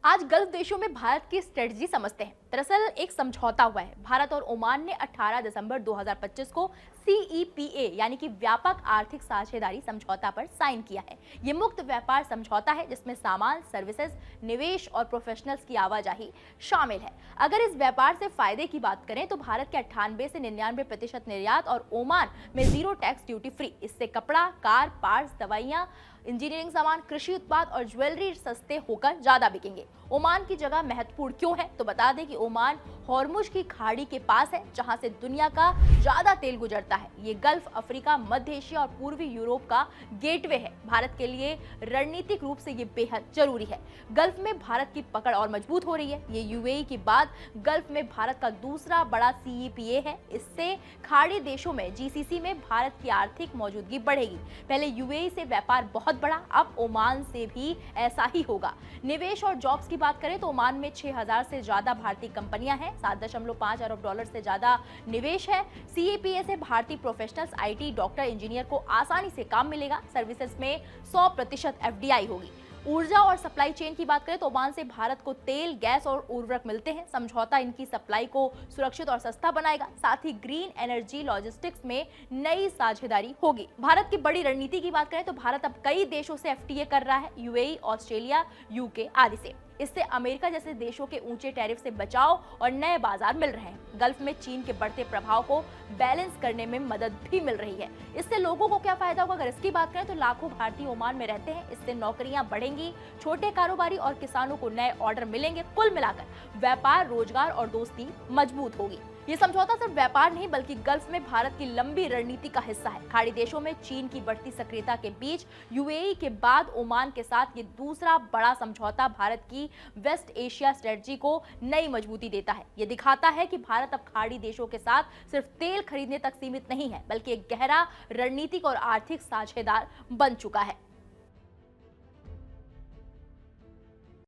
आज गल्फ देशों में भारत की स्ट्रेटजी समझते हैं। दरअसल एक समझौता हुआ है। भारत और ओमान ने 18 दिसंबर 2025 को CEPA यानी कि व्यापक आर्थिक साझेदारी समझौता पर साइन किया है। ये मुक्त व्यापार समझौता है जिसमें सामान, सर्विसेज, निवेश और प्रोफेशनल्स की आवाजाही शामिल है। अगर इस व्यापार से फायदे की बात करें तो भारत के 98 से 99% निर्यात और ओमान में 0 टैक्स ड्यूटी फ्री। इससे कपड़ा, कार, पार्ट्स, दवाइयां, इंजीनियरिंग सामान, कृषि उत्पाद और ज्वेलरी सस्ते होकर ज्यादा बिकेंगे। ओमान की जगह महत्वपूर्ण क्यों है तो बता दें कि ओमान हॉर्मुज की खाड़ी के पास है जहां से दुनिया का ज्यादा तेल गुजरता है। ये गल्फ, अफ्रीका, मध्य एशिया और पूर्वी यूरोप का गेटवे है। भारत के लिए रणनीतिक रूप से ये बेहद जरूरी है। गल्फ में भारत की पकड़ और मजबूत हो रही है। ये यूएई के बाद गल्फ में भारत का दूसरा बड़ा CEPA है। इससे खाड़ी देशों में GCC में भारत की आर्थिक मौजूदगी बढ़ेगी। पहले यूएई से व्यापार बहुत बड़ा, अब ओमान से भी ऐसा ही होगा। निवेश और जॉब्स की बात करें तो ओमान में 6000 से ज्यादा भारतीय कंपनियां हैं। 7.5 अरब डॉलर से ज्यादा निवेश है। CEPA से भारतीय प्रोफेशनल्स, IT, डॉक्टर, इंजीनियर को आसानी से काम मिलेगा। सर्विसेज में 100% FDI होगी। ऊर्जा और सप्लाई चेन की बात करें तो ओमान से भारत को तेल, गैस और उर्वरक मिलते हैं। समझौता इनकी सप्लाई को सुरक्षित और सस्ता बनाएगा। साथ ही ग्रीन एनर्जी, लॉजिस्टिक्स में नई साझेदारी होगी। भारत की बड़ी रणनीति की बात करें तो भारत अब कई देशों से FTA कर रहा है, UAE, ऑस्ट्रेलिया, UK आदि से। इससे अमेरिका जैसे देशों के ऊंचे टैरिफ से बचाव और नए बाजार मिल रहे हैं। गल्फ में चीन के बढ़ते प्रभाव को बैलेंस करने में मदद भी मिल रही है। इससे लोगों को क्या फायदा होगा? अगर इसकी बात करें तो लाखों भारतीय ओमान में रहते हैं। इससे नौकरियां बढ़ेंगी, छोटे कारोबारी और किसानों को नए ऑर्डर मिलेंगे। कुल मिलाकर व्यापार, रोजगार और दोस्ती मजबूत होगी। ये समझौता सिर्फ व्यापार नहीं बल्कि गल्फ में भारत की लंबी रणनीति का हिस्सा है। खाड़ी देशों में चीन की बढ़ती सक्रियता के बीच UAE के बाद ओमान के साथ ये दूसरा बड़ा समझौता भारत की वेस्ट एशिया स्ट्रेटजी को नई मजबूती देता है। ये दिखाता है कि भारत अब खाड़ी देशों के साथ सिर्फ तेल खरीदने तक सीमित नहीं है बल्कि एक गहरा रणनीतिक और आर्थिक साझेदार बन चुका है।